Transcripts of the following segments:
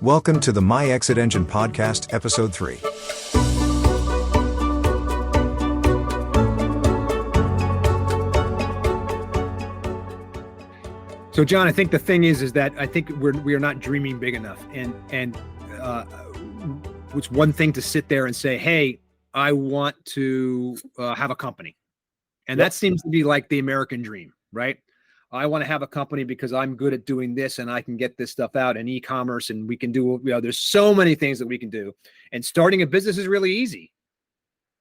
Welcome to the My Exit Engine podcast, episode 3. So, John, I think the thing is that I think we are not dreaming big enough, and it's one thing to sit there and say, "Hey, I want to have a company," and that seems to be like the American dream, right? I want to have a company because I'm good at doing this, and I can get this stuff out in e-commerce, and we can do. There's so many things that we can do, and starting a business is really easy.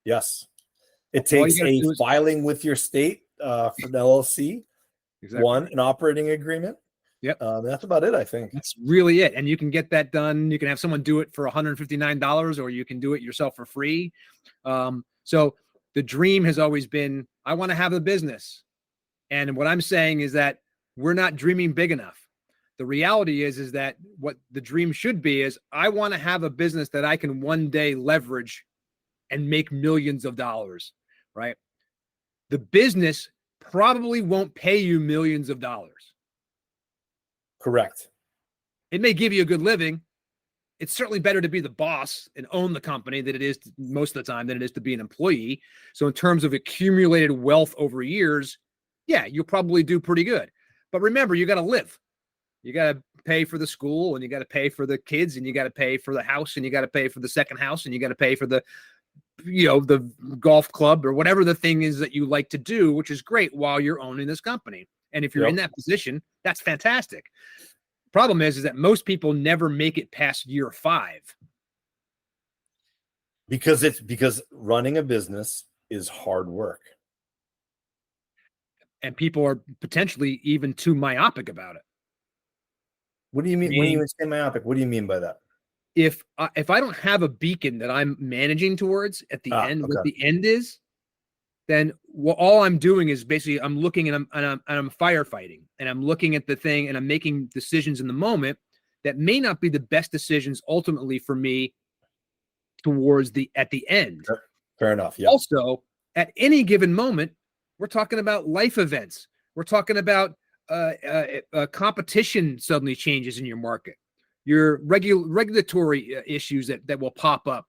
Yes, it takes filing with your state for the LLC. Exactly. An operating agreement. Yep. That's about it, I think. That's really it. And you can get that done. You can have someone do it for $159, or you can do it yourself for free. So the dream has always been, I want to have a business. And what I'm saying is that we're not dreaming big enough. The reality is that what the dream should be is, I want to have a business that I can one day leverage and make millions of dollars, right? The business probably won't pay you millions of dollars. Correct. It may give you a good living. It's certainly better to be the boss and own the company than it is most of the time than it is to be an employee. So in terms of accumulated wealth over years, yeah, you'll probably do pretty good. But remember, you got to live. You got to pay for the school, and you got to pay for the kids, and you got to pay for the house, and you got to pay for the second house, and you got to pay for the golf club or whatever the thing is that you like to do, which is great while you're owning this company. And if you're in that position, that's fantastic. Problem is that most people never make it past year 5. Because running a business is hard work. And people are potentially even too myopic about it. What do you mean? When you say myopic, what do you mean by that? If I don't have a beacon that I'm managing towards at the end, what the end is, then all I'm doing is basically I'm looking and I'm firefighting, and I'm looking at the thing, and I'm making decisions in the moment that may not be the best decisions ultimately for me at the end. Fair enough. Yeah. Also, at any given moment, we're talking about life events. We're talking about competition suddenly changes in your market. Your regulatory issues that will pop up,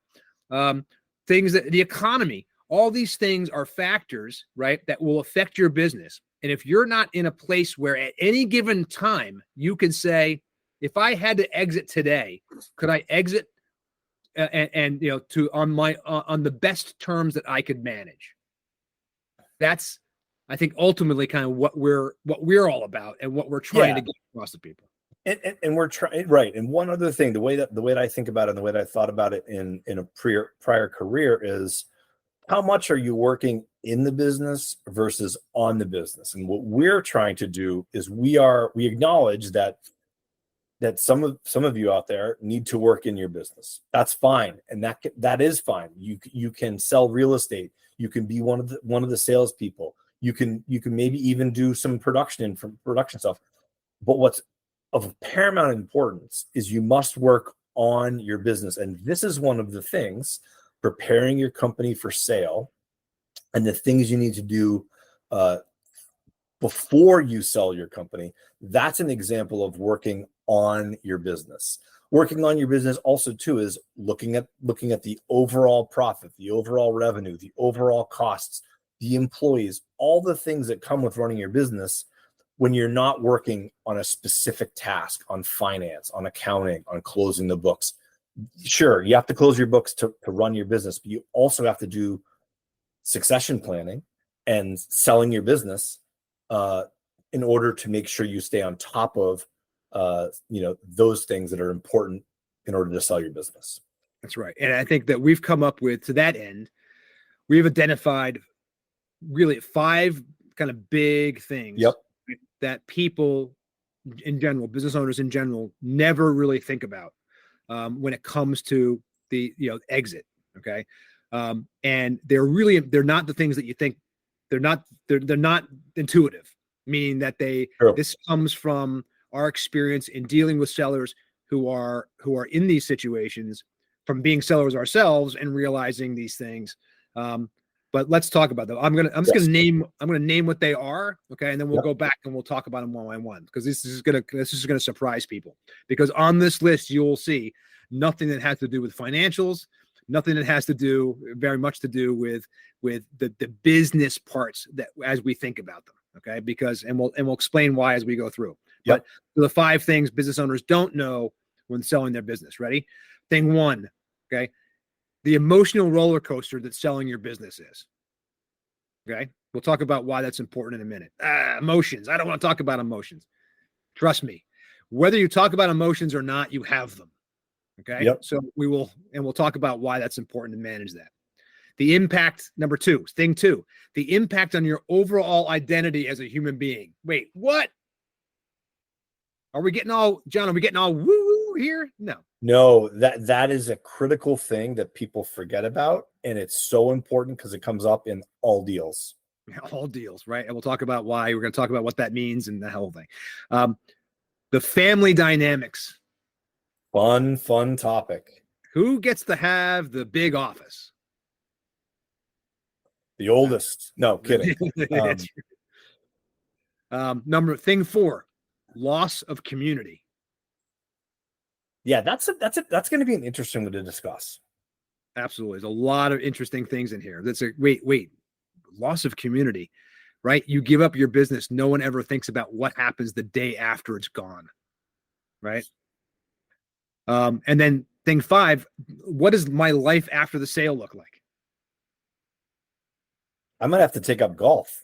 things that the economy, all these things are factors, right, that will affect your business. And if you're not in a place where at any given time you can say, if I had to exit today, could I exit on the best terms that I could manage? That's, I think, ultimately kind of what we're all about and what we're trying to get across to people. And we're trying, right. And one other thing, the way that I think about it, and the way that I thought about it in a prior career is, how much are you working in the business versus on the business? And what we're trying to do is we acknowledge that some of you out there need to work in your business. That's fine, and that is fine. You can sell real estate. You can be one of the salespeople. You can maybe even do some production stuff. But what's of paramount importance is you must work on your business. And this is one of the things, preparing your company for sale, and the things you need to do before you sell your company. That's an example of working on your business. Working on your business also too is looking at the overall profit, the overall revenue, the overall costs, the employees, all the things that come with running your business. When you're not working on a specific task, on finance, on accounting, on closing the books. Sure, you have to close your books to run your business, but you also have to do succession planning and selling your business in order to make sure you stay on top of those things that are important in order to sell your business. That's right. And I think that we've come up with, to that end, we've identified really 5 kind of big things. Yep. That people in general, business owners in general, never really think about when it comes to the exit. Okay, and they're not the things that you think. They're not intuitive. Meaning that this comes from our experience in dealing with sellers who are in these situations, from being sellers ourselves and realizing these things. but let's talk about them. I'm just gonna name what they are, okay, and then we'll go back and we'll talk about them one by one, because this is gonna surprise people. Because on this list you will see nothing that has to do with financials, nothing that has to do very much to do with the business parts that as we think about them, okay? Because and we'll explain why as we go through. But the 5 things business owners don't know when selling their business. Ready? Thing 1, okay? The emotional roller coaster that selling your business is. Okay. We'll talk about why that's important in a minute. Emotions. I don't want to talk about emotions. Trust me. Whether you talk about emotions or not, you have them. Okay. So we'll talk about why that's important to manage that. The impact, number 2, thing 2, the impact on your overall identity as a human being. Wait, what? Are we getting all woo here? No, that is a critical thing that people forget about, and it's so important because it comes up in all deals. All deals, right? And we'll talk about why. We're going to talk about what that means and the whole thing. The family dynamics. Fun topic. Who gets to have the big office? The oldest. No, kidding. Thing 4, loss of community. Yeah, that's going to be an interesting one to discuss. Absolutely. There's a lot of interesting things in here. Wait, loss of community, right? You give up your business. No one ever thinks about what happens the day after it's gone, right? And then thing 5, what does my life after the sale look like? I'm going to have to take up golf.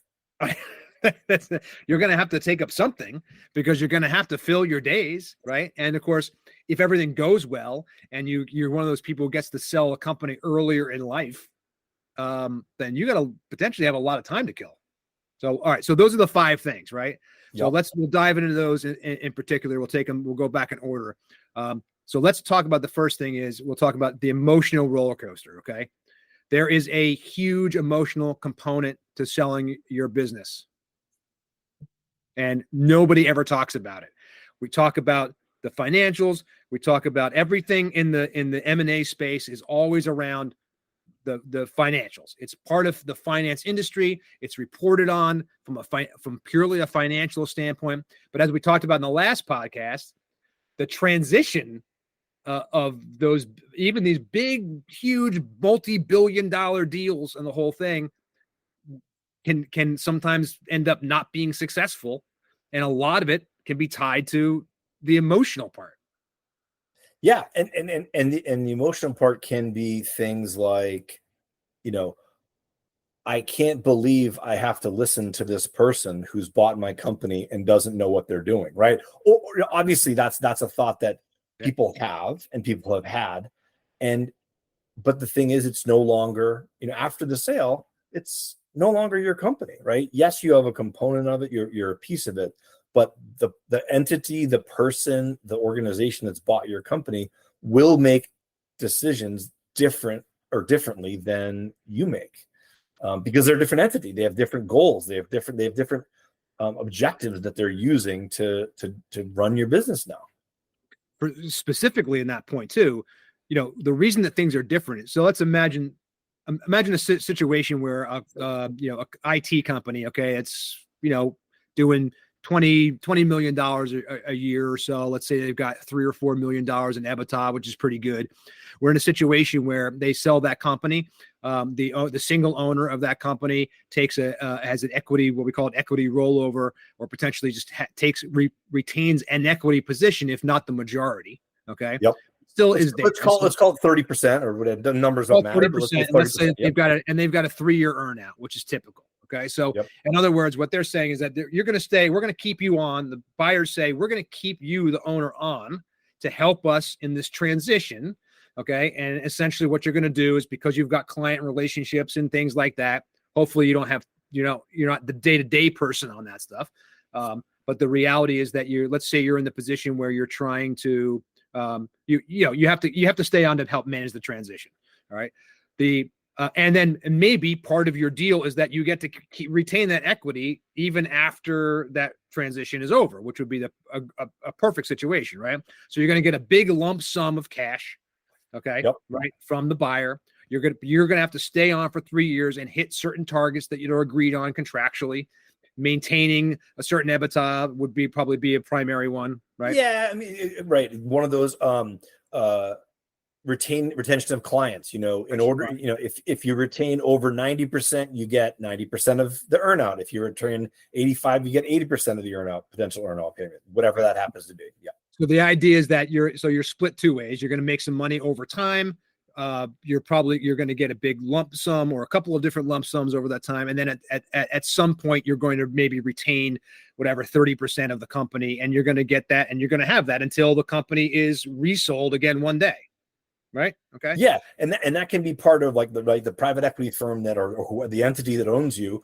You're going to have to take up something, because you're going to have to fill your days, right? And of course, if everything goes well and you're one of those people who gets to sell a company earlier in life, then you got to potentially have a lot of time to kill. So, all right. So those are the 5 things, right? So we'll dive into those in particular. We'll take them. We'll go back in order. So let's talk about the first thing we'll talk about the emotional roller coaster. Okay. There is a huge emotional component to selling your business, and nobody ever talks about it. We talk about the financials. We talk about everything in the M&A space is always around the financials. It's part of the finance industry. It's reported on from purely a financial standpoint. But as we talked about in the last podcast, the transition of those, even these big, huge, multi-billion-dollar deals and the whole thing can sometimes end up not being successful. And a lot of it can be tied to the emotional part. Yeah. And the emotional part can be things like, I can't believe I have to listen to this person who's bought my company and doesn't know what they're doing. Right. Or obviously that's a thought that people have and people have had. But the thing is, it's no longer, after the sale, it's no longer your company, right? Yes, you have a component of it. You're a piece of it, but the entity, the person, the organization that's bought your company will make decisions differently than you make, because they're a different entity. They have different goals. They have different objectives that they're using to run your business now. Specifically in that point too, the reason that things are different. So let's imagine a situation where a IT company, okay, it's doing $20 million a year or so. Let's say they've got $3 or $4 million in EBITDA, which is pretty good. We're in a situation where they sell that company. The single owner of that company takes has an equity, what we call an equity rollover, or potentially just retains an equity position, if not the majority. Okay. Yep. Still is there. Let's call it 30% or whatever. The numbers don't matter. 30%. Let's say they've got a 3-year earnout, which is typical. Okay. So in other words, what they're saying is that you're going to stay, we're going to keep you on. The buyers say, we're going to keep you, the owner, on to help us in this transition. Okay. And essentially what you're going to do is, because you've got client relationships and things like that, hopefully you don't have, you're not the day-to-day person on that stuff. But the reality is that let's say you're in the position where you're trying to, you have to stay on to help manage the transition. All right. And then maybe part of your deal is that you get to retain that equity even after that transition is over, which would be a perfect situation, right? So you're going to get a big lump sum of cash, okay, right, from the buyer. You're gonna have to stay on for 3 years and hit certain targets that you're agreed on contractually. Maintaining a certain EBITDA would probably be a primary one, right? Yeah, I mean, right. One of those retention of clients, in order, if you retain over 90%, you get 90% of the earnout. If you retain 85, you get 80% of the potential earnout payment, whatever that happens to be. Yeah. So the idea is that you're split two ways. You're going to make some money over time. You're going to get a big lump sum or a couple of different lump sums over that time. And then at some point, you're going to maybe retain whatever 30% of the company, and you're going to get that, and you're going to have that until the company is resold again one day. Right. Okay. Yeah. And that can be part of the private equity firm or the entity that owns you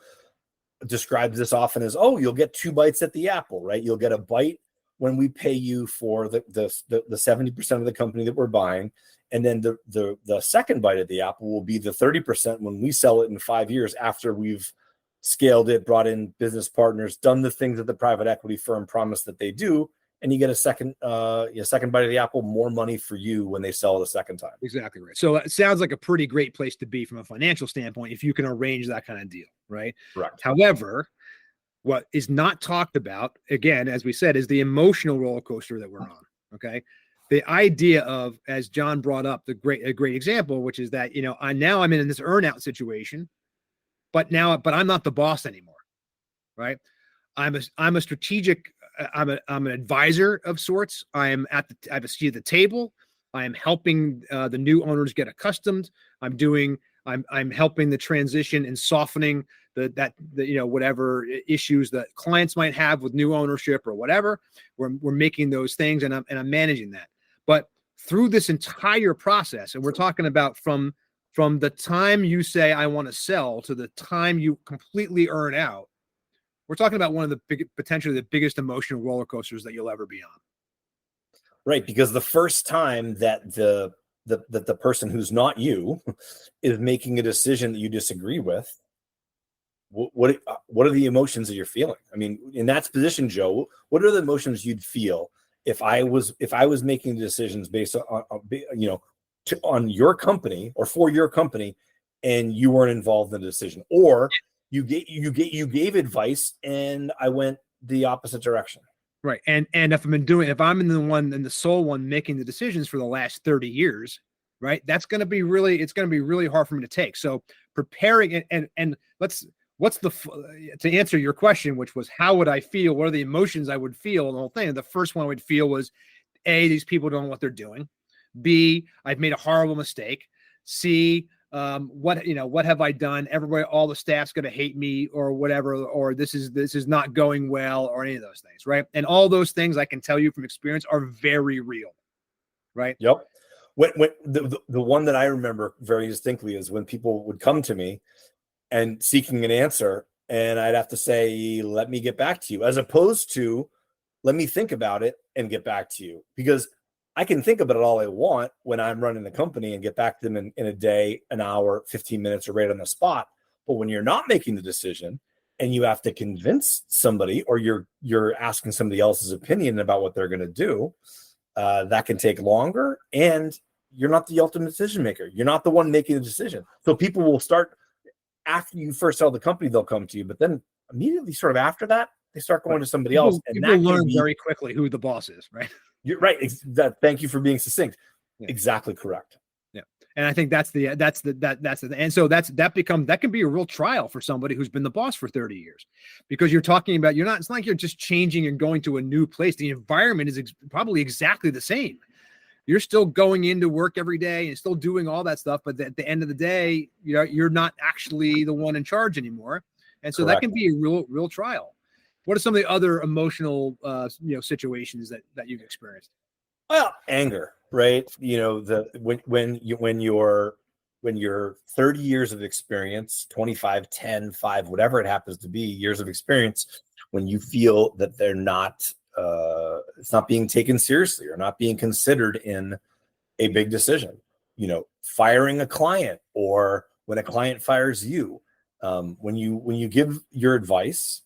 describes this often as, oh, you'll get 2 bites at the apple, right? You'll get a bite when we pay you for the 70% of the company that we're buying. And then the second bite of the apple will be the 30% when we sell it in 5 years after we've scaled it, brought in business partners, done the things that the private equity firm promised that they do. And you get a second bite of the apple, more money for you when they sell it a second time. Exactly right. So it sounds like a pretty great place to be from a financial standpoint if you can arrange that kind of deal, right? Correct. However, what is not talked about, again, as we said, is the emotional roller coaster that we're on. Okay. The idea of, as John brought up, a great example, which is that, I'm in this earnout situation, but I'm not the boss anymore. Right. I'm a strategic, I'm an advisor of sorts. I have a seat at the table. I am helping the new owners get accustomed. I'm helping the transition and softening whatever issues that clients might have with new ownership or whatever. We're making those things, and I'm managing that. But through this entire process, and we're talking about from the time you say I want to sell to the time you completely earn out, we're talking about one of the potentially the biggest emotional roller coasters that you'll ever be on. Right, because the first time that the person who's not you is making a decision that you disagree with, what are the emotions that you're feeling? I mean, in that position, Joe, what are the emotions you'd feel if I was making decisions based on your company or for your company, and you weren't involved in the decision, or you gave advice and I went the opposite direction. Right. And if I'm in the sole one making the decisions for the last 30 years, right, it's going to be really hard for me to take. So preparing and to answer your question, which was how would I feel? What are the emotions I would feel? And the whole thing. The first one I would feel was A, these people don't know what they're doing. B, I've made a horrible mistake. C, what have I done? Everybody, all the staff's going to hate me or whatever, or this is not going well, or any of those things. Right. And all those things I can tell you from experience are very real. Right. Yep. When the one that I remember very distinctly is when people would come to me and seeking an answer, and I'd have to say, let me get back to you, as opposed to let me think about it and get back to you, because I can think about it all I want when I'm running the company and get back to them in a day, an hour, 15 minutes, or right on the spot. But when you're not making the decision and you have to convince somebody, or you're asking somebody else's opinion about what they're going to do, that can take longer, and you're not the ultimate decision maker. You're not the one making the decision. So people will start, after you first sell the company, they'll come to you, but then immediately sort of after that, they start going to somebody else. And people learn very quickly who the boss is, right? You're right. Thank you for being succinct. Yeah. Exactly correct. Yeah. And I think that's the and so that can be a real trial for somebody who's been the boss for 30 years, because you're talking about, it's not like you're just changing and going to a new place. The environment is probably exactly the same. You're still going into work every day and still doing all that stuff. But at the end of the day, you're not actually the one in charge anymore. And so Correct. That can be a real trial. What are some of the other emotional, situations that you've experienced? Well, anger, right? When you're 30 years of experience, 25, 10, 5, whatever it happens to be, years of experience, when you feel that they're not, it's not being taken seriously or not being considered in a big decision, firing a client, or when a client fires you, when you give your advice,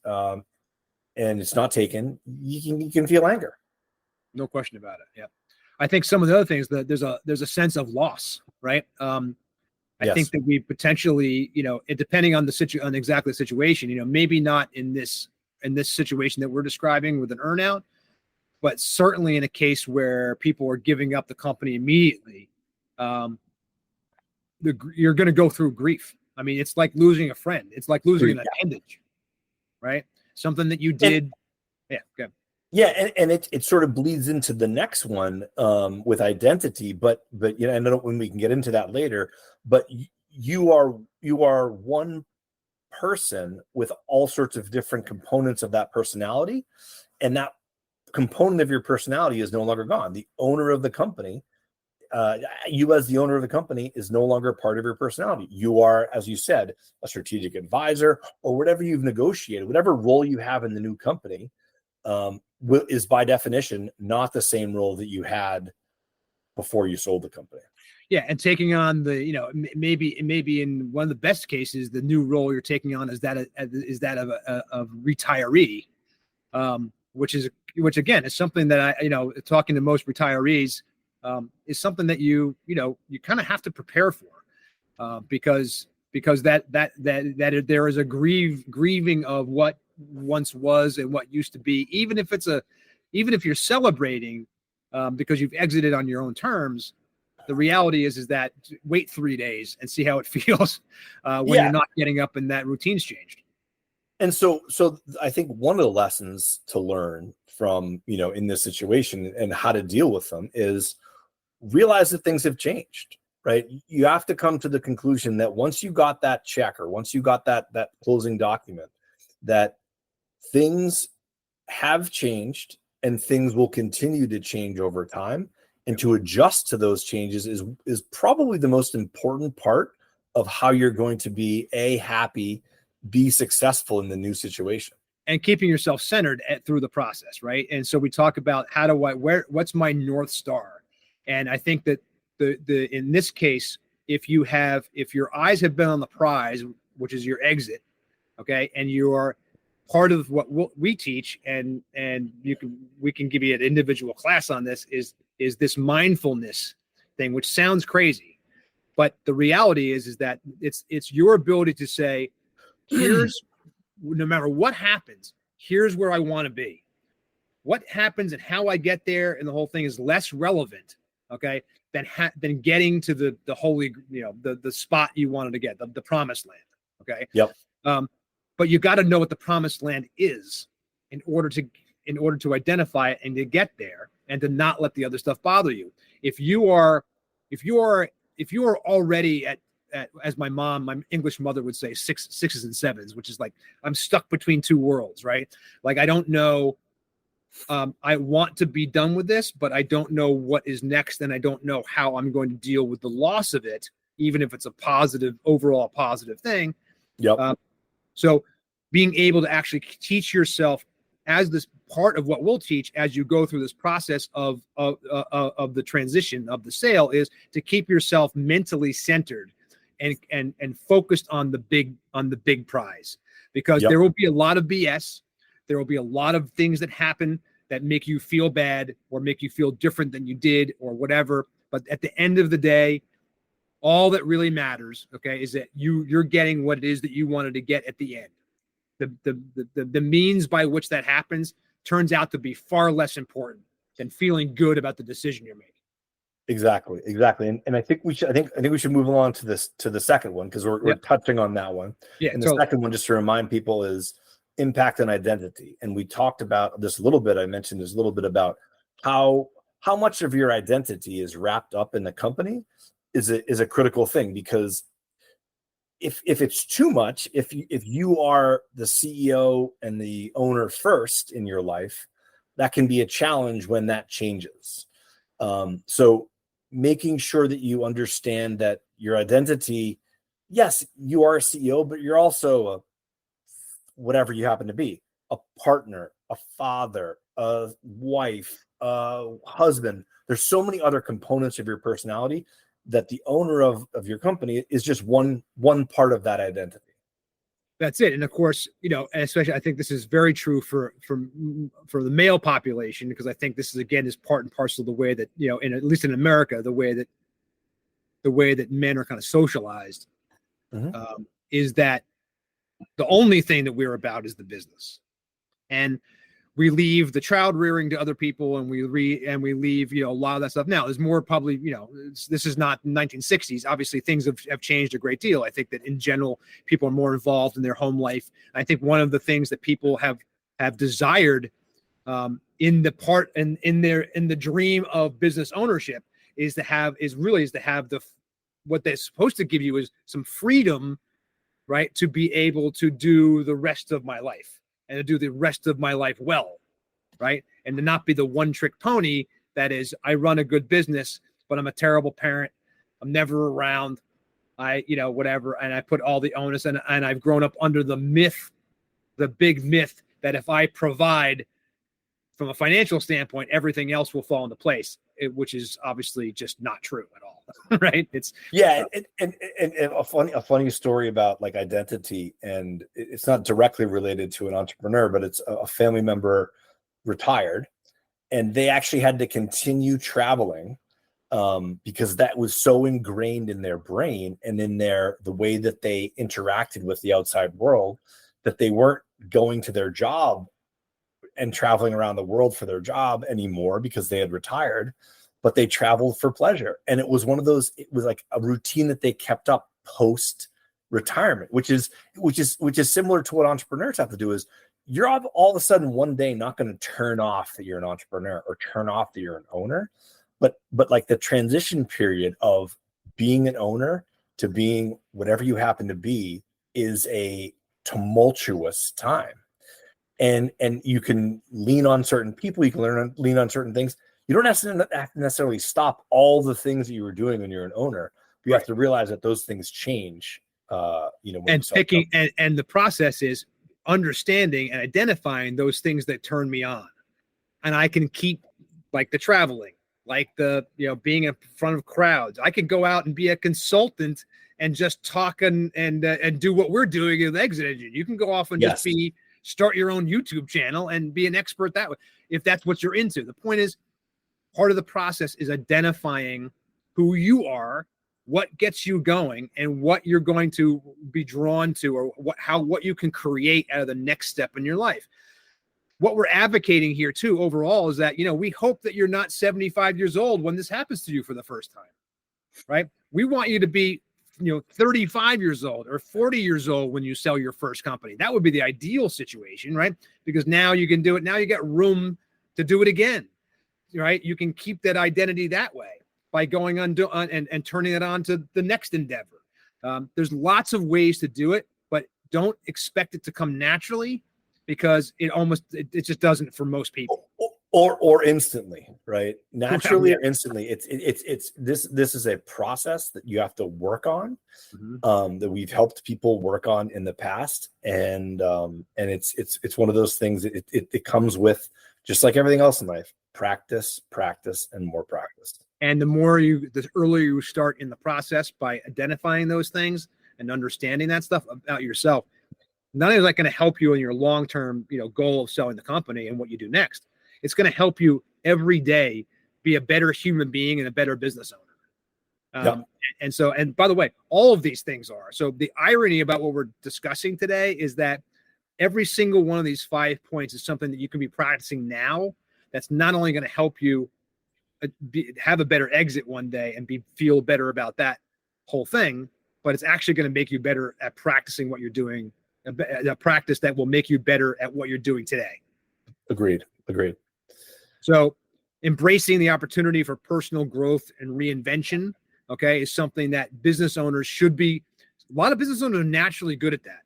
and it's not taken, you can feel anger. No question about it. Yeah. I think some of the other things that there's a sense of loss, right? I think that we potentially, depending on on exactly the situation, maybe not in this situation that we're describing with an earnout, but certainly in a case where people are giving up the company immediately, you're going to go through grief. I mean, it's like losing a friend. It's like losing an appendage, right? Something that you did. Good. Yeah, and it sort of bleeds into the next one with identity, but I know when we can get into that later. But you are one person with all sorts of different components of that personality, and that component of your personality is no longer gone. The owner of the company, you as the owner of the company, is no longer part of your personality. You are, as you said, a strategic advisor or whatever you've negotiated, whatever role you have in the new company. Is by definition not the same role that you had before you sold the company. Yeah, and taking on maybe in one of the best cases, the new role you're taking on is that of a retiree, which again is something that talking to most retirees is something that you kind of have to prepare for, because that there is a grieving of what once was and what used to be, even if you're celebrating because you've exited on your own terms. The reality is that wait 3 days and see how it feels when you're not getting up and that routine's changed. And so I think one of the lessons to learn from in this situation and how to deal with them is realize that things have changed. Right? You have to come to the conclusion that once you got that check, or once you got that closing document, that things have changed and things will continue to change over time. And to adjust to those changes is probably the most important part of how you're going to be happy, be successful in the new situation. And keeping yourself centered through the process, right? And so we talk about what's my North Star? And I think that in this case, if your eyes have been on the prize, which is your exit, okay, and you are part of what we teach, and we can give you an individual class on this, is this mindfulness thing, which sounds crazy, but the reality is that it's your ability to say, here's no matter what happens, here's where I want to be. What happens and how I get there and the whole thing is less relevant, okay, than getting to the holy, the spot you wanted to get, the promised land, okay. Yep. But you got to know what the promised land is in order to identify it and to get there, and to not let the other stuff bother you. If you are already at as my English mother would say, sixes and sevens, which is like I'm stuck between two worlds, right? Like I don't know. I want to be done with this, but I don't know what is next, and I don't know how I'm going to deal with the loss of it, even if it's overall positive thing. Yep. So being able to actually teach yourself as this part of what we'll teach as you go through this process of the transition of the sale is to keep yourself mentally centered and focused on the big prize, because there will be a lot of BS. There will be a lot of things that happen that make you feel bad or make you feel different than you did or whatever. But at the end of the day, all that really matters, okay, is that you're getting what it is that you wanted to get at the end. The means by which that happens turns out to be far less important than feeling good about the decision you're making. Exactly. And I think we should move along to the second one, because we're touching on that one. Yeah. And the second one, just to remind people, is impact on identity. And we talked about this a little bit. I mentioned this a little bit about how much of your identity is wrapped up in the company is a critical thing, because if it's too much, if you are the CEO and the owner first in your life, that can be a challenge when that changes. So making sure that you understand that your identity, yes, you are a CEO, but you're also whatever you happen to be, a partner, a father, a wife, a husband. There's so many other components of your personality that the owner of your company is just one part of that identity. That's it. And of course, especially I think this is very true for the male population, because I think this is, again, is part and parcel of the way that, at least in America, the way that the way that men are kind of socialized, Mhm. is that the only thing that we're about is the business. And we leave the child rearing to other people, and we leave, a lot of that stuff. Now there's more probably, this is not 1960s. Obviously things have changed a great deal. I think that in general, people are more involved in their home life. I think one of the things that people have desired, in the dream of business ownership is to have what they're supposed to give you is some freedom, right? To be able to do the rest of my life and to do the rest of my life well, right? And to not be the one trick pony that is, I run a good business, but I'm a terrible parent. I'm never around. Whatever. And I put all the onus, and I've grown up under the big myth that if I provide from a financial standpoint, everything else will fall into place, which is obviously just not true at all. Right? It's and a funny story about like identity, and it's not directly related to an entrepreneur, but it's a family member retired, and they actually had to continue traveling because that was so ingrained in their brain and in the way that they interacted with the outside world, that they weren't going to their job and traveling around the world for their job anymore because they had retired, but they traveled for pleasure. And it was it was like a routine that they kept up post retirement, which is similar to what entrepreneurs have to do. Is you're all of a sudden one day not going to turn off that you're an entrepreneur or turn off that you're an owner, but like the transition period of being an owner to being whatever you happen to be is a tumultuous time. And you can lean on certain people, you can lean on certain things. You don't have to necessarily stop all the things that you were doing when you're an owner. You have to realize that those things change. And picking and the process is understanding and identifying those things that turn me on, and I can keep, like the traveling, like the being in front of crowds. I can go out and be a consultant and just talk and do what we're doing in the ExitEngine. You can go off and just start your own YouTube channel and be an expert that way, if that's what you're into. The point is, part of the process is identifying who you are, what gets you going, and what you're going to be drawn to, or what you can create out of the next step in your life. What we're advocating here too overall is that, we hope that you're not 75 years old when this happens to you for the first time, right? We want you to be 35 years old or 40 years old when you sell your first company. That would be the ideal situation, right? Because now you can do it. Now you get room to do it again, right? You can keep that identity that way by going on and turning it on to the next endeavor. There's lots of ways to do it, but don't expect it to come naturally, because it just doesn't for most people. Or instantly, right? Naturally or instantly. It's this is a process that you have to work on, that we've helped people work on in the past, and it's one of those things that it comes with, just like everything else in life, practice, and more practice. And the earlier you start in the process by identifying those things and understanding that stuff about yourself, not only is that going to help you in your long-term, goal of selling the company and what you do next, it's going to help you every day be a better human being and a better business owner. And by the way, all of these things are. So the irony about what we're discussing today is that every single one of these 5 points is something that you can be practicing now. That's not only going to help you have a better exit one day and feel better about that whole thing, but it's actually going to make you better at practicing what you're doing, a practice that will make you better at what you're doing today. Agreed. So embracing the opportunity for personal growth and reinvention, is something that business owners should be. A lot of business owners are naturally good at that.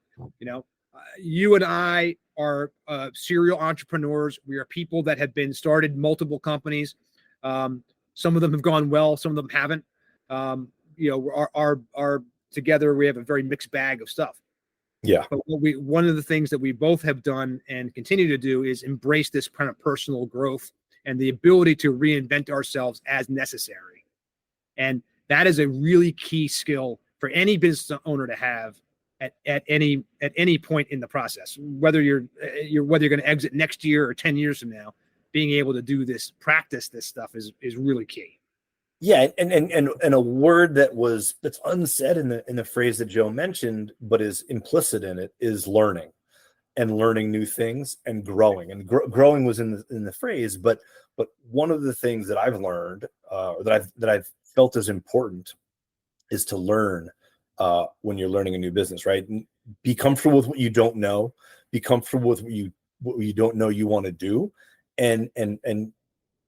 You and I are serial entrepreneurs. We are people that have started multiple companies. Some of them have gone well, some of them haven't. Our together, we have a very mixed bag of stuff. Yeah. But one of the things that we both have done and continue to do is embrace this kind of personal growth and the ability to reinvent ourselves as necessary. And that is a really key skill for any business owner to have at any point in the process, whether you're going to exit next year or 10 years from now. Being able to do this, practice this stuff is really key. Yeah, and a word that's unsaid in the phrase that Joe mentioned, but is implicit in it, is learning, and learning new things and growing. And growing was in the phrase, but one of the things that I've learned, that I've felt is important, is to learn when you're learning a new business, right? Be comfortable with what you don't know. Be comfortable with what you don't know you want to do, and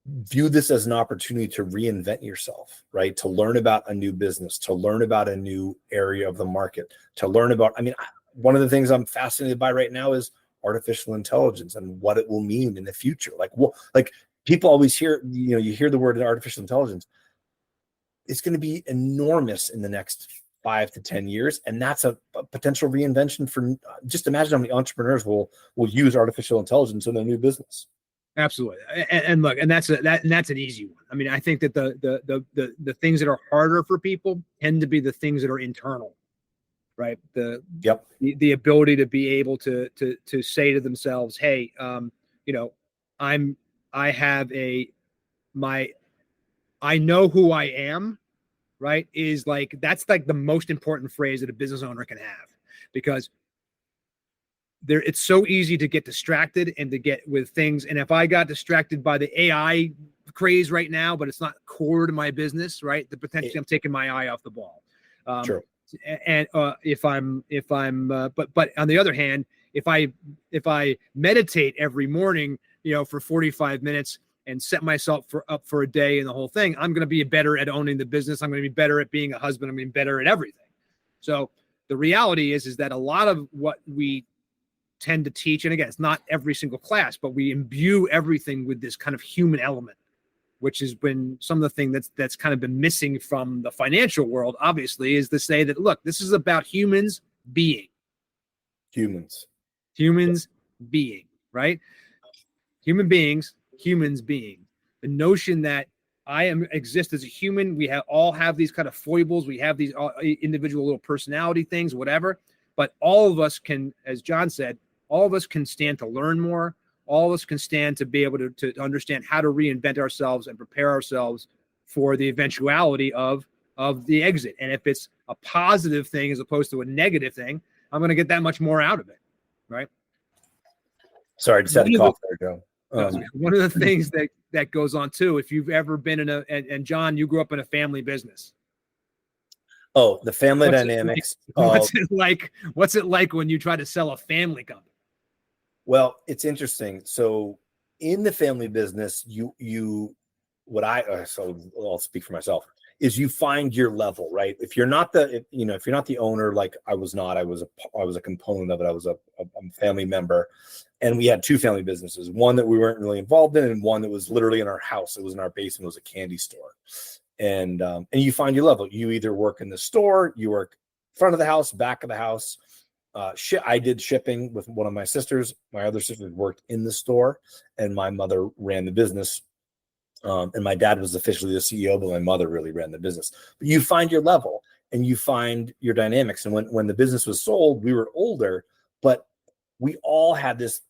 view this as an opportunity to reinvent yourself, right? To learn about a new business, to learn about a new area of the market, to learn about, one of the things I'm fascinated by right now is artificial intelligence and what it will mean in the future. Like people always hear, you hear the word artificial intelligence. It's going to be enormous in the next 5 to 10 years. And that's a potential reinvention for, just imagine how many entrepreneurs will use artificial intelligence in their new business. Absolutely. And look, and that's an easy one. I mean, I think that the things that are harder for people tend to be the things that are internal, right? The ability to be able to say to themselves, hey, I know who I am, right? That's like the most important phrase that a business owner can have, because it's so easy to get distracted and to get with things. And if I got distracted by the AI craze right now, but it's not core to my business, right? The potentially I'm taking my eye off the ball. Sure. And but on the other hand, if I meditate every morning, for 45 minutes and set myself up for a day and the whole thing, I'm going to be better at owning the business. I'm going to be better at being a husband. I'm going to be better at everything. So the reality is that a lot of what we tend to teach, and again, it's not every single class, but we imbue everything with this kind of human element, which has been some of the thing that's kind of been missing from the financial world, obviously, is to say that, look, this is about humans being, right? Humans being. The notion that exist as a human, all have these kind of foibles, we have these individual little personality things, whatever, but all of us can, as John said, all of us can stand to learn more. All of us can stand to be able to understand how to reinvent ourselves and prepare ourselves for the eventuality of the exit. And if it's a positive thing as opposed to a negative thing, I'm going to get that much more out of it, right? Sorry, I just had to cough there, Joe. One of the things that goes on too, if you've ever been and John, you grew up in a family business. Oh, the family dynamics. What's it like when you try to sell a family company? Well, it's interesting. So in the family business, so I'll speak for myself, is you find your level, right? If you're not the owner, like I was not, I was a component of it. I was a family member, and we had two family businesses, one that we weren't really involved in, and one that was literally in our house. It was in our basement. It was a candy store. And you find your level. You either work in the store, you work front of the house, back of the house. I did shipping with one of my sisters. My other sisters worked in the store, and my mother ran the business. And my dad was officially the CEO, but my mother really ran the business. But you find your level and you find your dynamics. And when the business was sold, we were older, but we all had this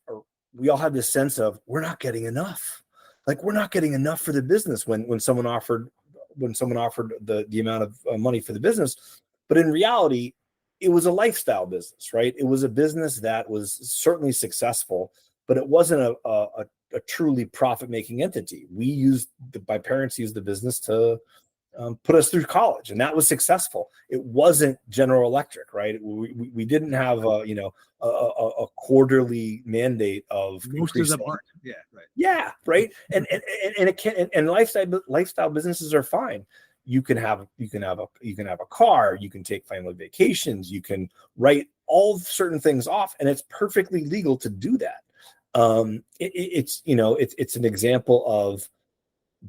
sense of, we're not getting enough. Like, we're not getting enough for the business when someone offered the amount of money for the business. But in reality, it was a lifestyle business, right? It was a business that was certainly successful, but it wasn't a truly profit-making entity. My parents used the business to put us through college, and that was successful. It wasn't General Electric, right? We didn't have a quarterly mandate of most of them aren't. Yeah, right. Yeah, right. And lifestyle businesses are fine. You can have a car, you can take family vacations, you can write all certain things off, and it's perfectly legal to do that. It's an example of,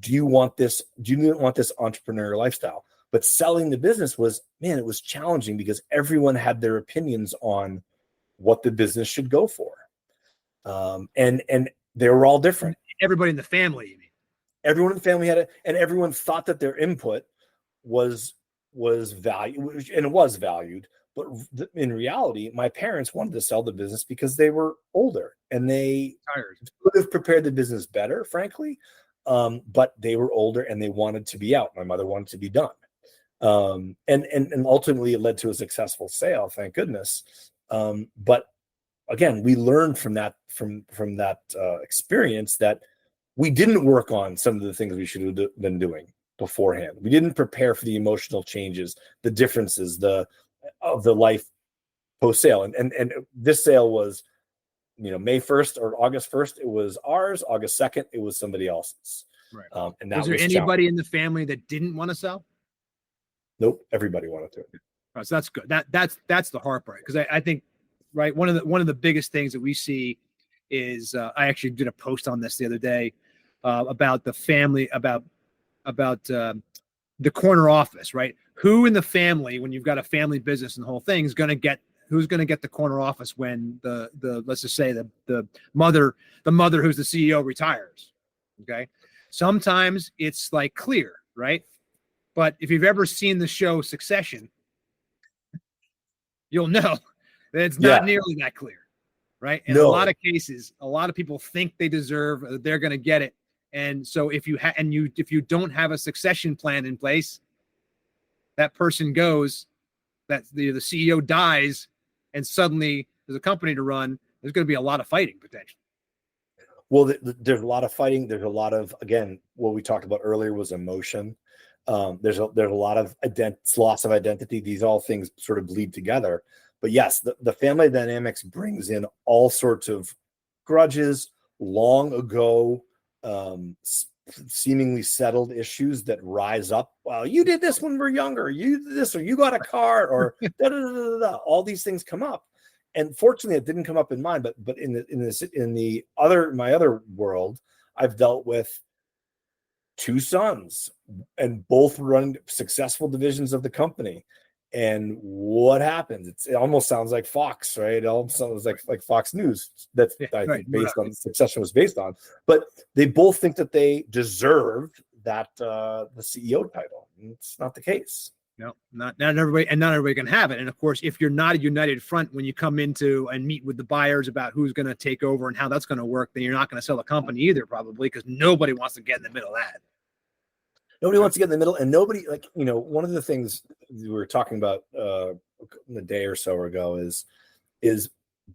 do you want this entrepreneurial lifestyle? But selling the business it was challenging because everyone had their opinions on what the business should go for. And they were all different. Everybody in the family, you mean? Everyone in the family had it, and everyone thought that their input was valued, and it was valued. But in reality, my parents wanted to sell the business because they were older and they could have prepared the business better, frankly. But they were older and they wanted to be out. My mother wanted to be done. And ultimately it led to a successful sale, thank goodness. But again, we learned from that experience that we didn't work on some of the things we should have been doing beforehand. We didn't prepare for the emotional changes, the differences, of the life post sale. And this sale was, May 1st or August 1st, it was ours. August 2nd, it was somebody else's. Right. And that was there anybody in the family that didn't want to sell? Nope. Everybody wanted to. Right, so that's good. That's the hard part. Because I think, right, one of the biggest things that we see is I actually did a post on this the other day about the family, about the corner office, right? Who in the family, when you've got a family business and the whole thing, who's going to get the corner office when the let's just say the mother who's the CEO retires. Okay. Sometimes it's like clear, right? But if you've ever seen the show Succession, you'll know that it's not nearly that clear, right? In a lot of cases, a lot of people think they deserve, they're going to get it. And so if you don't have a succession plan in place, that person goes, that the CEO dies, and suddenly there's a company to run. There's going to be a lot of fighting potentially. Well, there's a lot of fighting. There's a lot of, again, what we talked about earlier was emotion. There's a lot of loss of identity. These all things sort of bleed together. But yes, the family dynamics brings in all sorts of grudges, long ago, seemingly settled issues that rise up. Well, you did this when we were younger. You did this, or you got a car, or all these things come up. And fortunately, it didn't come up in mine. But in my other world, I've dealt with two sons, and both run successful divisions of the company. And what happens? It almost sounds like Fox, right? It almost sounds like Fox News. That's I think based on Succession was based on. But they both think that they deserve that the CEO title. And it's not the case. No, not everybody can have it. And of course, if you're not a united front when you come into and meet with the buyers about who's going to take over and how that's going to work, then you're not going to sell the company either, probably, because nobody wants to get in the middle of that. Nobody wants to get in the middle, and nobody, one of the things we were talking about a day or so ago is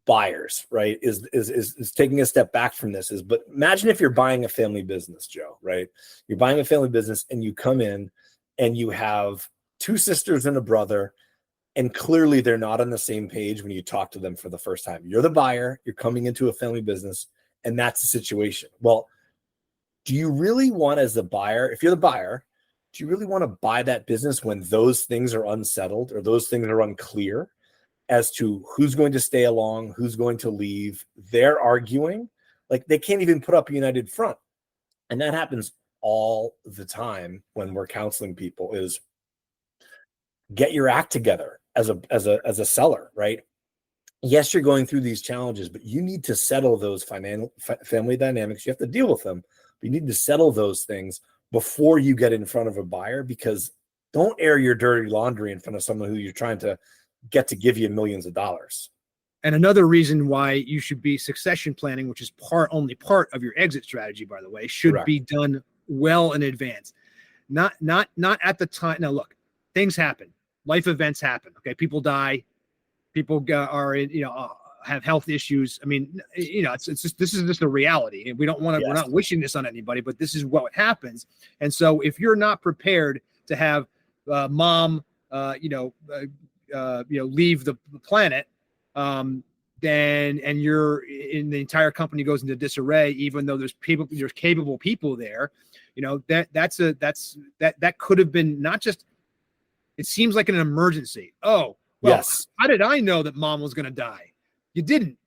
buyers, right? Is taking a step back from this. But imagine if you're buying a family business, Joe, right? You're buying a family business, and you come in and you have two sisters and a brother, and clearly they're not on the same page when you talk to them for the first time. You're the buyer, you're coming into a family business, and that's the situation. Well, do you really want, as the buyer, if you're the buyer, do you really want to buy that business when those things are unsettled or those things are unclear as to who's going to stay along, who's going to leave? They're arguing. Like, they can't even put up a united front. And that happens all the time when we're counseling people, is get your act together as a seller, right? Yes, you're going through these challenges, but you need to settle those family dynamics. You have to deal with them. You need to settle those things before you get in front of a buyer, because don't air your dirty laundry in front of someone who you're trying to get to give you millions of dollars. And another reason why you should be succession planning, which is only part of your exit strategy, by the way, should be done well in advance. Not at the time. Now, look, things happen. Life events happen. Okay. People die. People are in, have health issues. I mean, it's just, this is just a reality, and we don't want to, we're not wishing this on anybody, but this is what happens. And so if you're not prepared to have mom, leave the planet, then, and you're in, the entire company goes into disarray, even though there's capable people there, that could have been not just, it seems like an emergency. Oh, well, how did I know that mom was going to die? You didn't,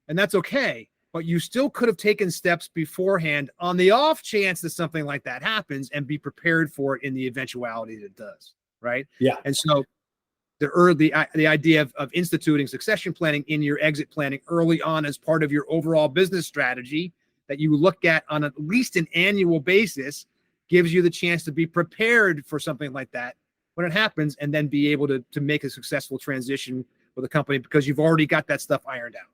and that's okay. But you still could have taken steps beforehand on the off chance that something like that happens, and be prepared for it in the eventuality that it does, right? Yeah. And so the idea of instituting succession planning in your exit planning early on as part of your overall business strategy that you look at on at least an annual basis gives you the chance to be prepared for something like that when it happens, and then be able to make a successful transition with a company, because you've already got that stuff ironed out.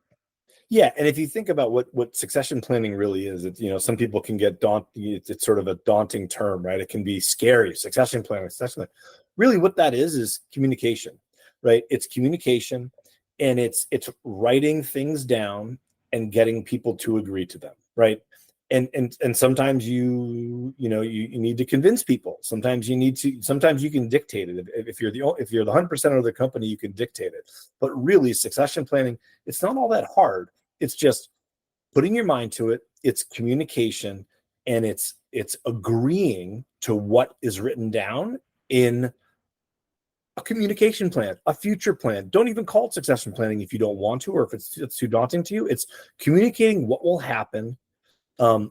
Yeah, and if you think about what succession planning really is, some people can get it's sort of a daunting term, right? It can be scary. Succession planning, succession planning. Really, what that is communication, right? It's communication, and it's writing things down and getting people to agree to them, right? And sometimes you need to convince people. Sometimes you can dictate it. If you're the 100% of the company, you can dictate it. But really, succession planning, it's not all that hard. It's just putting your mind to it. It's communication, and it's agreeing to what is written down in a communication plan, a future plan. Don't even call it succession planning if you don't want to, or if it's too daunting to you. It's communicating what will happen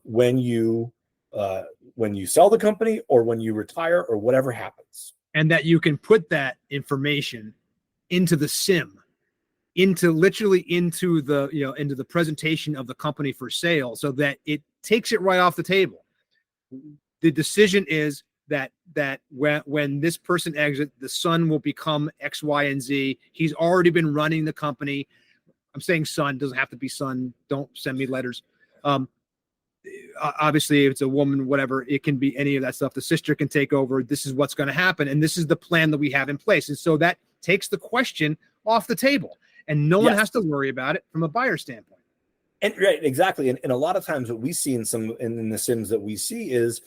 when you sell the company or when you retire or whatever happens. And that you can put that information into the SIM, into the presentation of the company for sale, so that it takes it right off the table. The decision is that when this person exits, the son will become X, Y, and Z. He's already been running the company. I'm saying son, doesn't have to be son. Don't send me letters. Obviously, if it's a woman, whatever, it can be any of that stuff. The sister can take over. This is what's going to happen, and this is the plan that we have in place. And so that takes the question off the table, and no one has to worry about it from a buyer standpoint. And right, exactly. And a lot of times, what we see in the SIMs that we see is,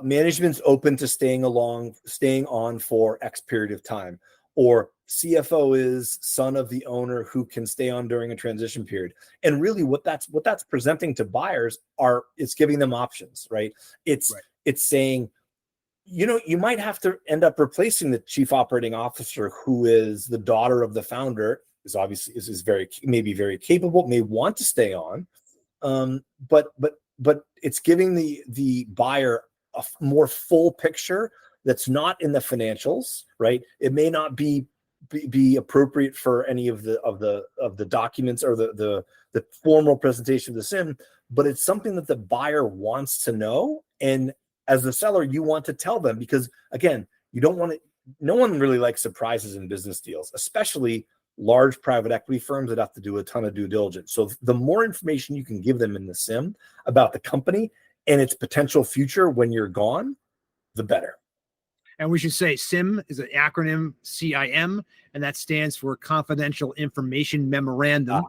management's open to staying on for X period of time, or CFO is son of the owner who can stay on during a transition period. And really what that's presenting to buyers it's giving them options, right? It's saying, you might have to end up replacing the chief operating officer, who is the daughter of the founder, is maybe very capable, may want to stay on. But it's giving the buyer a more full picture that's not in the financials, right? It may not be appropriate for any of the documents or the formal presentation of the SIM, but it's something that the buyer wants to know. And as the seller, you want to tell them, because again, no one really likes surprises in business deals, especially large private equity firms that have to do a ton of due diligence. So the more information you can give them in the SIM about the company and its potential future when you're gone, the better. And we should say SIM is an acronym, CIM, and that stands for Confidential Information Memorandum,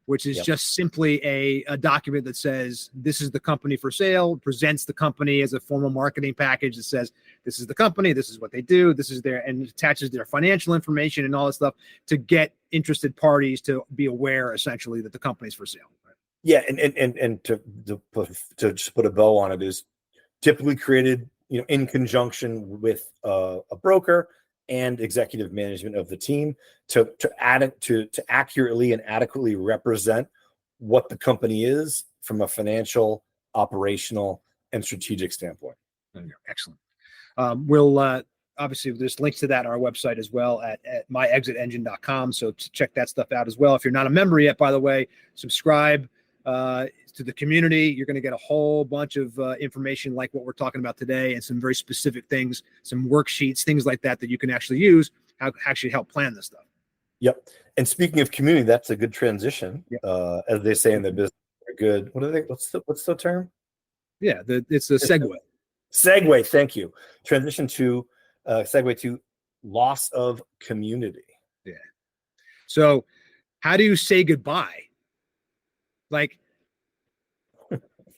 which is just simply a document that says this is the company for sale, presents the company as a formal marketing package that says this is the company, this is what they do, this is and attaches their financial information and all this stuff to get interested parties to be aware, essentially, that the company's for sale. Yeah, and to just put a bow on it, is typically created in conjunction with a broker and executive management of the team to accurately and adequately represent what the company is from a financial, operational, and strategic standpoint. Excellent. We'll obviously, there's links to that on our website as well at myexitengine.com. So check that stuff out as well. If you're not a member yet, by the way, subscribe to the community. You're going to get a whole bunch of information like what we're talking about today, and some very specific things, some worksheets, things like that you can actually use, how actually help plan this stuff. Yep. And speaking of community, that's a good transition. Yep. As they say in the business, good. What's the term? Yeah, it's a segue. Segue. Thank you. Transition to segue to loss of community. Yeah. So how do you say goodbye? Like,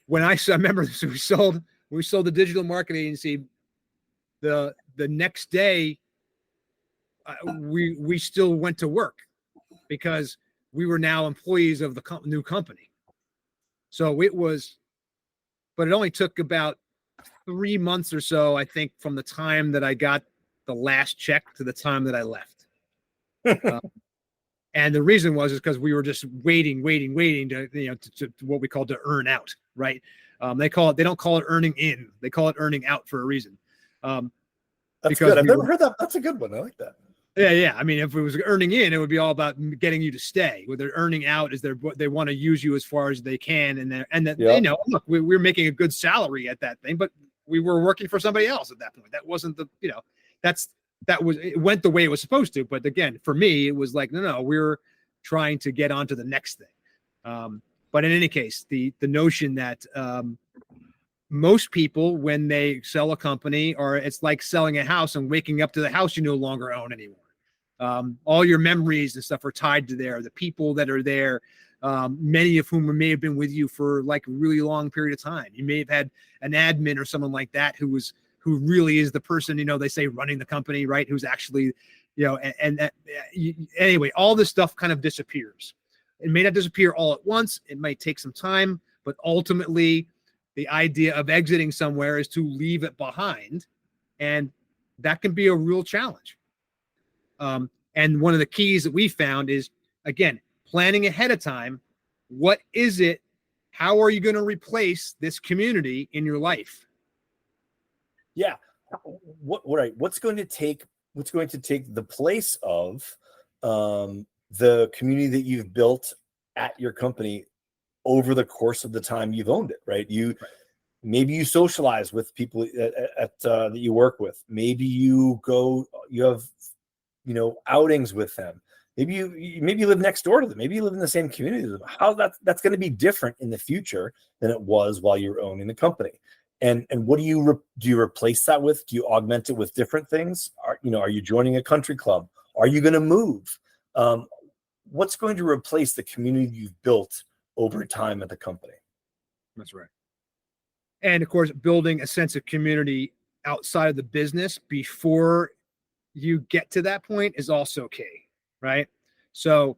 when I remember this, we sold the digital marketing agency. The next day, we still went to work because we were now employees of the new company. So it only took about 3 months or so, I think, from the time that I got the last check to the time that I left. And the reason is because we were just waiting to what we call to earn out, right? They don't call it earning in, they call it earning out for a reason. That's good. I've never heard that. That's a good one. I like that. Yeah. I mean, if it was earning in, it would be all about getting you to stay. Where they're earning out is they want to use you as far as they can, look, we're making a good salary at that thing, but we were working for somebody else at that point. That wasn't it went the way it was supposed to. But again, for me, it was like, no, we're trying to get onto the next thing. But in any case, the notion that most people, when they sell a company, or it's like selling a house and waking up to the house you no longer own anymore. All your memories and stuff are tied to there. The people that are there, many of whom may have been with you for like a really long period of time. You may have had an admin or someone like that who really is the person, they say running the company, right? Who's actually, anyway, all this stuff kind of disappears. It may not disappear all at once. It might take some time, but ultimately the idea of exiting somewhere is to leave it behind. And that can be a real challenge. And one of the keys that we found is, again, planning ahead of time. What is it? How are you going to replace this community in your life? Yeah. What's going to take the place of the community that you've built at your company over the course of the time you've owned it, right? Maybe you socialize with people that you work with. Maybe you have outings with them. Maybe you live next door to them. Maybe you live in the same community as them. How that's going to be different in the future than it was while you were owning the company. And what do you replace that with? Do you augment it with different things? Are you joining a country club? Are you going to move? What's going to replace the community you've built over time at the company? That's right. And of course, building a sense of community outside of the business before you get to that point is also key, right? So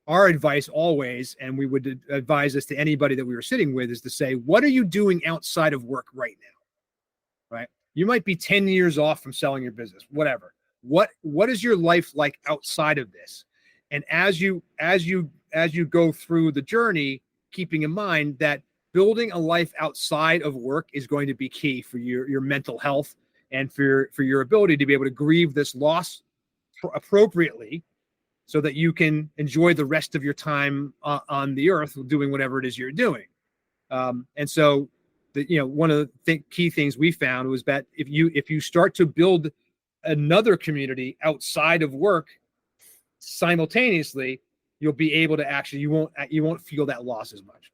our advice always, and we would advise this to anybody that we were sitting with, is to say, what are you doing outside of work right now, right? You might be 10 years off from selling your business, whatever. What is your life like outside of this? And as you go through the journey, keeping in mind that building a life outside of work is going to be key for your mental health and for your ability to be able to grieve this loss appropriately, so that you can enjoy the rest of your time on the earth doing whatever it is you're doing. And so, one of the key things we found was that if you start to build another community outside of work simultaneously, you'll be able to actually, you won't feel that loss as much.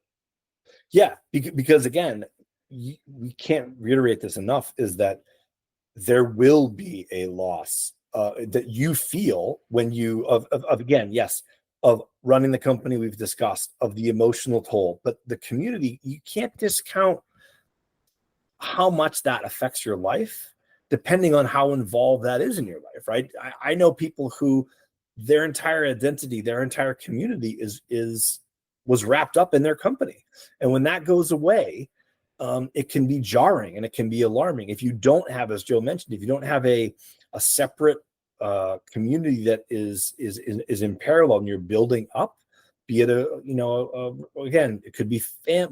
Yeah, because again, we can't reiterate this enough, is that there will be a loss that you feel when you of running the company. We've discussed of the emotional toll, but the community, you can't discount how much that affects your life depending on how involved that is in your life, right? I know people who their entire identity, their entire community was wrapped up in their company, and when that goes away, it can be jarring and it can be alarming. If you don't have, as Joe mentioned, if you don't have a separate community that is in parallel and you're building up, be it again, it could be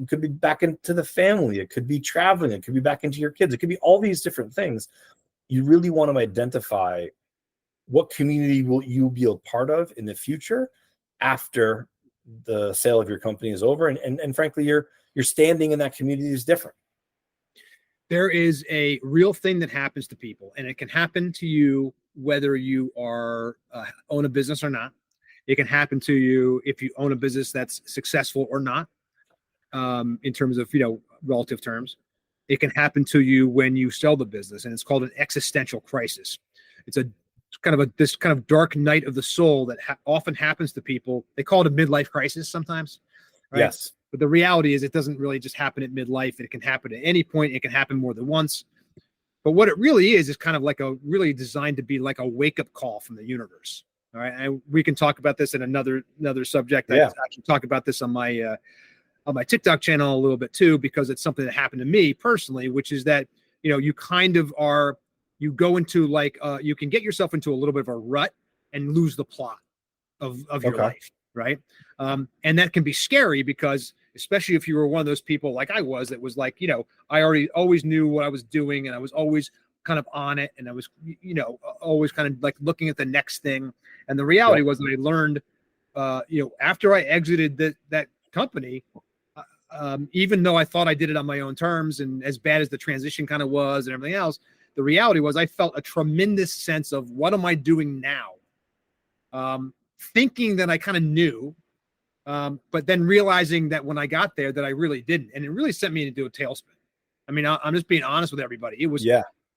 could be back into the family, it could be traveling, it could be back into your kids, it could be all these different things. You really want to identify what community will you be a part of in the future after the sale of your company is over, and frankly, your standing in that community is different. There is a real thing that happens to people, and it can happen to you whether you are own a business or not. It can happen to you if you own a business that's successful or not, in terms of relative terms. It can happen to you when you sell the business, and it's called an existential crisis. It's this kind of dark night of the soul that often happens to people. They call it a midlife crisis sometimes, right? Yes. But the reality is it doesn't really just happen at midlife. It can happen at any point. It can happen more than once. But what it really is kind of like really designed to be like a wake-up call from the universe. All right. And we can talk about this in another subject. Yeah. I can talk about this on my TikTok channel a little bit too, because it's something that happened to me personally, which is that, you kind of you go into you can get yourself into a little bit of a rut and lose the plot of your life. Right. And that can be scary because, especially if you were one of those people like I was, that was like, I always knew what I was doing and I was always kind of on it. And I was, always kind of like looking at the next thing. And the reality was that I learned, after I exited that company, even though I thought I did it on my own terms, and as bad as the transition kind of was and everything else, the reality was I felt a tremendous sense of what am I doing now? thinking that I kind of knew, but then realizing that when I got there that I really didn't. And it really sent me into a tailspin. I mean, I'm just being honest with everybody. It was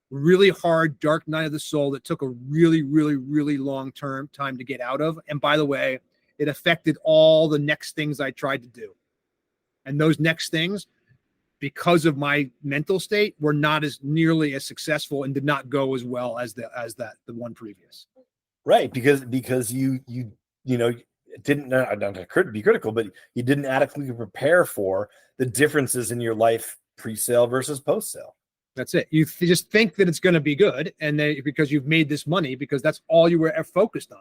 really hard, dark night of the soul that took a really, really, really long time to get out of. And by the way, it affected all the next things I tried to do. And those next things, because of my mental state, were not as nearly as successful and did not go as well as the one previous. Right, because you didn't, not to be critical, but you didn't adequately prepare for the differences in your life pre-sale versus post-sale. That's it. You just think that it's going to be good, and because you've made this money, because that's all you were focused on.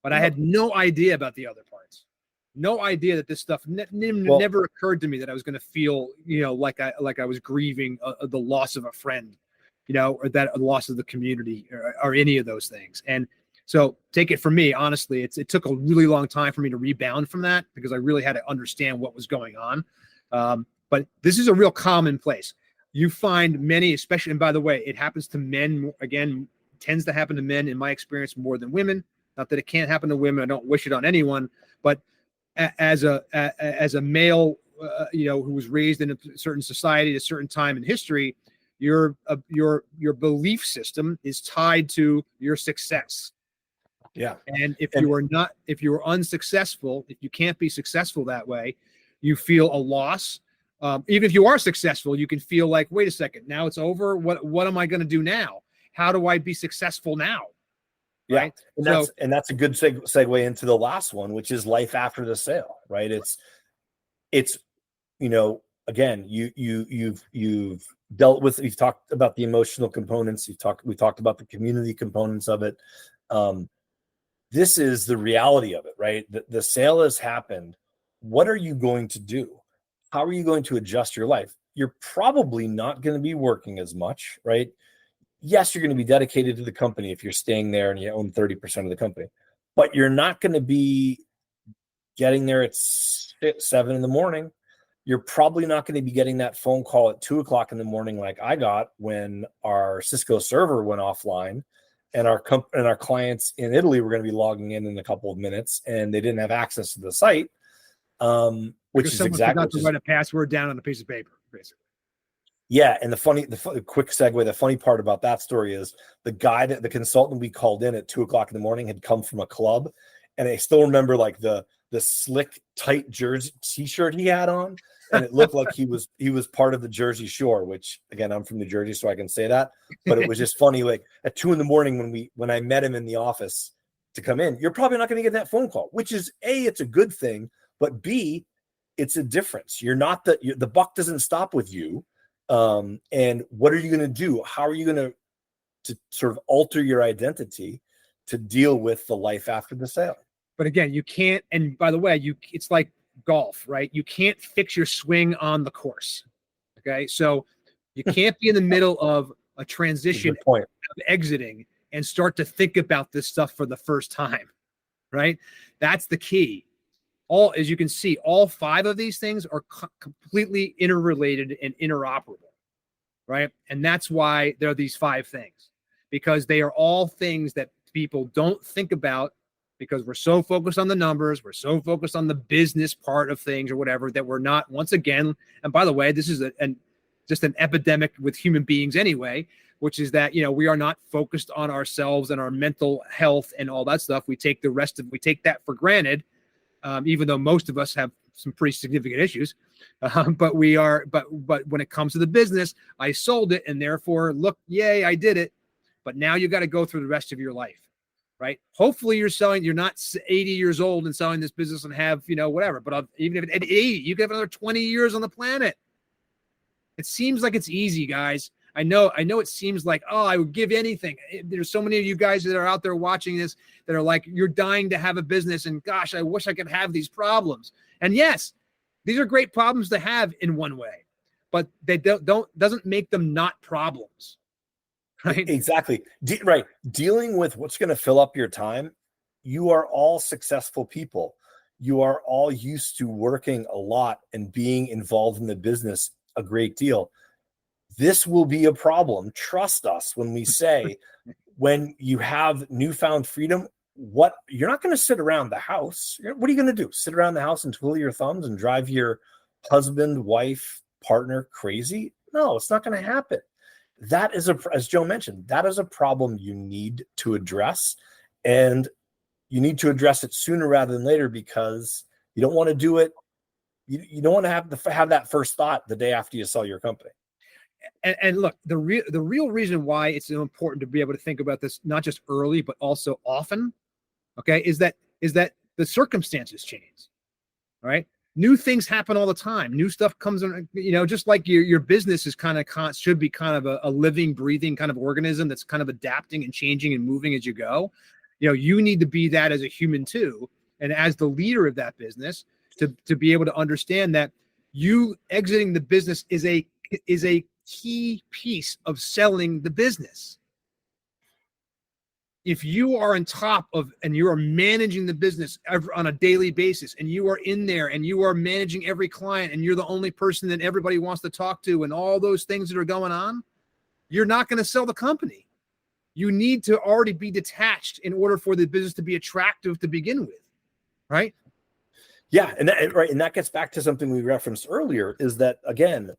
But I had no idea about the other parts. No idea that this stuff never occurred to me that I was going to feel, like I was grieving the loss of a friend, or that loss of the community, or any of those things. And so take it from me, honestly, it took a really long time for me to rebound from that, because I really had to understand what was going on. But this is a real commonplace. You find many, especially, and by the way, it happens to men, again, tends to happen to men in my experience more than women. Not that it can't happen to women. I don't wish it on anyone, but as a male, who was raised in a certain society at a certain time in history, your belief system is tied to your success. Yeah. And if you are unsuccessful, if you can't be successful that way, you feel a loss. Even if you are successful, you can feel like, wait a second, now it's over. What am I going to do now? How do I be successful now? Yeah. Right. And that's a good segue into the last one, which is life after the sale, right? It's, again, you've dealt with, you've talked about the emotional components. We talked about the community components of it. This is the reality of it, right? The sale has happened. What are you going to do? How are you going to adjust your life? You're probably not going to be working as much, right? Yes, you're going to be dedicated to the company if you're staying there and you own 30% of the company, but you're not going to be getting there at 7 in the morning. You're probably not going to be getting that phone call at 2 o'clock in the morning like I got when our Cisco server went offline, and our clients in Italy were going to be logging in a couple of minutes, and they didn't have access to the site, which is exactly forgot to write a password down on a piece of paper, basically. Yeah, and the quick segue, the funny part about that story is the consultant we called in at 2 o'clock in the morning had come from a club, and I still remember like the slick, tight jersey t-shirt he had on, and it looked like he was part of the Jersey Shore, which again, I'm from New Jersey, so I can say that. But it was just funny, like at 2 in the morning when I met him in the office to come in, you're probably not going to get that phone call, which is A, it's a good thing, but B, it's a difference. You're not the buck doesn't stop with you. And what are you going to do? How are you going to sort of alter your identity to deal with the life after the sale? But again, you can't. And by the way, it's like golf, right? You can't fix your swing on the course. Okay. So you can't be in the middle of a transition of exiting and start to think about this stuff for the first time, right? That's the key. As you can see, all 5 of these things are completely interrelated and interoperable, right? And that's why there are these 5 things, because they are all things that people don't think about, because we're so focused on the numbers, we're so focused on the business part of things or whatever, that we're not, once again, and by the way, this is just an epidemic with human beings anyway, which is that, we are not focused on ourselves and our mental health and all that stuff. We take that for granted. Even though most of us have some pretty significant issues, but when it comes to the business, I sold it, and therefore, look, yay, I did it. But now you got to go through the rest of your life, right? Hopefully you're not 80 years old and selling this business and have, whatever, but even if at 80, you could have another 20 years on the planet. It seems like it's easy, guys. I know it seems like, oh, I would give anything. There's so many of you guys that are out there watching this that are like, you're dying to have a business, and gosh, I wish I could have these problems. And yes, these are great problems to have in one way, but they doesn't make them not problems. Right? Exactly. Right. Dealing with what's going to fill up your time. You are all successful people. You are all used to working a lot and being involved in the business a great deal. This will be a problem. Trust us when we say, when you have newfound freedom, what you're not going to sit around the house. What are you going to do? Sit around the house and twiddle your thumbs and drive your husband, wife, partner crazy? No, it's not going to happen. That is as Joe mentioned, that is a problem you need to address, and you need to address it sooner rather than later, because you don't want to do it. You don't want to have that first thought the day after you sell your company. And look, the real reason why it's so important to be able to think about this, not just early, but also often, okay, is that the circumstances change, right? New things happen all the time. New stuff comes in, just like your business is should be kind of a living, breathing kind of organism that's kind of adapting and changing and moving as you go. You need to be that as a human too. And as the leader of that business, to be able to understand that you exiting the business is a key piece of selling the business. If you are on top of and you are managing the business on a daily basis, and you are in there and you are managing every client, and you're the only person that everybody wants to talk to, and all those things that are going on, you're not going to sell the company. You need to already be detached in order for the business to be attractive to begin with, right? Yeah, and that gets back to something we referenced earlier, is that, again,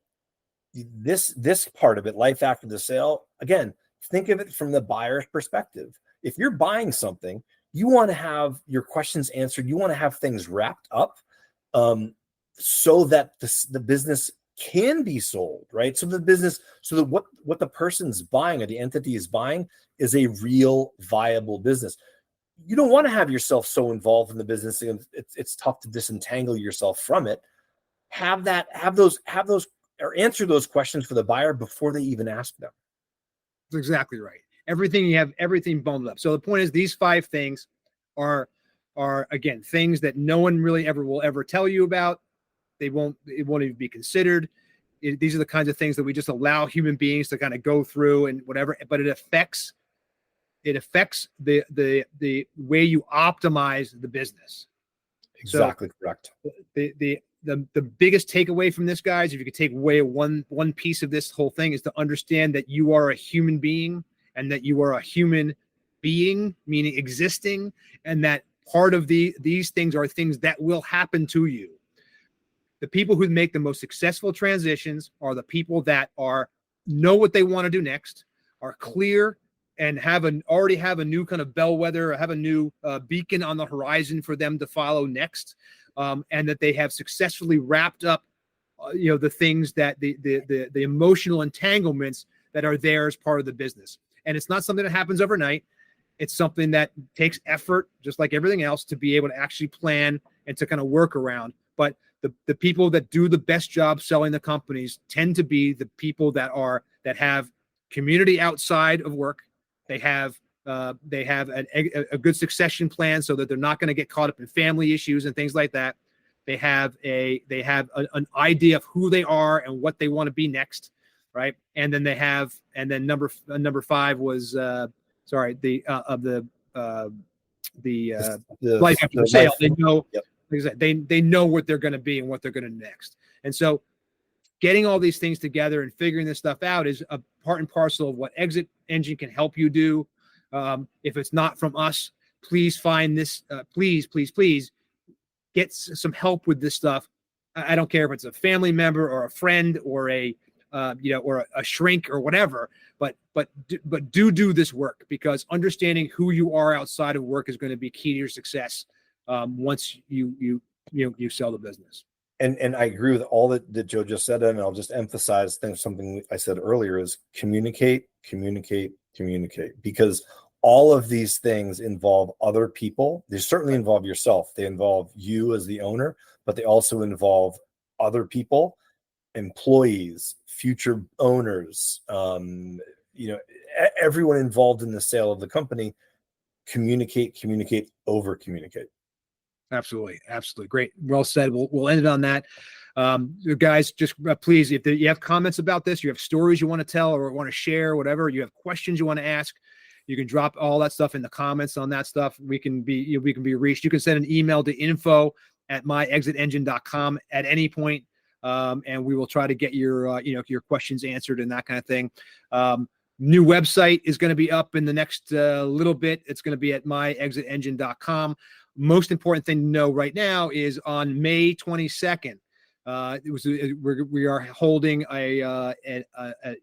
this part of it, life after the sale, again, think of it from the buyer's perspective. If you're buying something, you want to have your questions answered. You want to have things wrapped up, so that the business can be sold, right? So that what the person's buying, or the entity is buying, is a real viable business. You don't want to have yourself so involved in the business, and it's tough to disentangle yourself from it. Have those or answer those questions for the buyer before they even ask them. That's exactly right. Everything bundled up. So the point is, these 5 things are again things that no one really will ever tell you about. It won't even be considered. These are the kinds of things that we just allow human beings to kind of go through and whatever, but it affects the way you optimize the business. Exactly. So correct. The biggest takeaway from this, guys, if you could take away one piece of this whole thing, is to understand that you are a human being, and that you are a human being, meaning existing, and that part of these things are things that will happen to you. The people who make the most successful transitions are the people that know what they want to do next, are clear, and already have a new kind of bellwether, or have a new beacon on the horizon for them to follow next, and that they have successfully wrapped up, the things that the emotional entanglements that are there as part of the business. And it's not something that happens overnight. It's something that takes effort, just like everything else, to be able to actually plan and to kind of work around. But the people that do the best job selling the companies tend to be the people that have community outside of work. They have a good succession plan, so that they're not going to get caught up in family issues and things like that. They have an idea of who they are and what they want to be next, right? And then number 5 was the life after the sale. They know, yep. Like I said, they know what they're going to be and what they're going to do next. And so getting all these things together and figuring this stuff out is a part and parcel of what ExitEngine can help you do. If it's not from us, please find this. Please get some help with this stuff. I don't care if it's a family member or a friend or or a shrink or whatever. But do this work, because understanding who you are outside of work is going to be key to your success once you sell the business. And I agree with all that Joe just said, and I'll just emphasize something I said earlier is communicate, because all of these things involve other people. They certainly involve yourself. They involve you as the owner, but they also involve other people, employees, future owners, everyone involved in the sale of the company. Communicate, over communicate. Absolutely. Great. Well said. We'll end it on that. Guys, just please, if you have comments about this, you have stories you want to tell or want to share, whatever, you have questions you want to ask, you can drop all that stuff in the comments on that stuff. We can be reached. You can send an email to info@myexitengine.com at any point. And we will try to get your questions answered and that kind of thing. New website is going to be up in the next little bit. It's going to be at myexitengine.com. Most important thing to know right now is on May 22nd. We are holding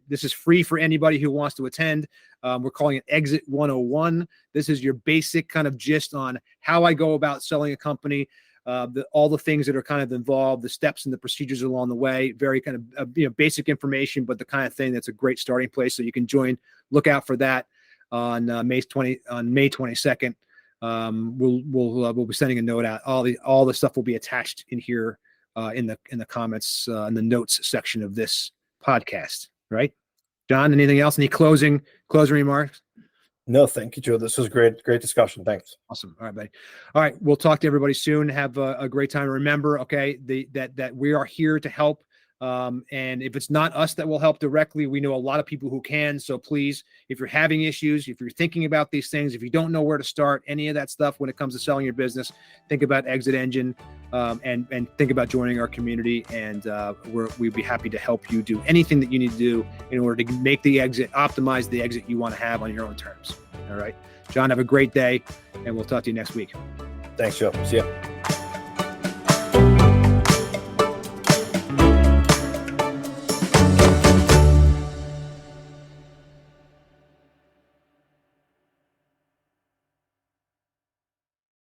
this is free for anybody who wants to attend. We're calling it Exit 101. This is your basic kind of gist on how I go about selling a company, all the things that are kind of involved, the steps and the procedures along the way. Very kind of basic information, but the kind of thing that's a great starting place. So you can join. Look out for that on May 22nd. We'll be sending a note out. All the stuff will be attached in here. In the comments in the notes section of this podcast, right? John, anything else? Any closing remarks? No, thank you, Joe. This was great discussion. Thanks. Awesome. All right, buddy. All right, we'll talk to everybody soon. Have a great time. Remember, okay, that we are here to help. And if it's not us that will help directly, we know a lot of people who can. So please, if you're having issues, if you're thinking about these things, if you don't know where to start, any of that stuff when it comes to selling your business, think about ExitEngine, and think about joining our community. And we'd be happy to help you do anything that you need to do in order to make the exit, optimize the exit you want to have on your own terms. All right, John, have a great day, and we'll talk to you next week. Thanks, Joe. See ya.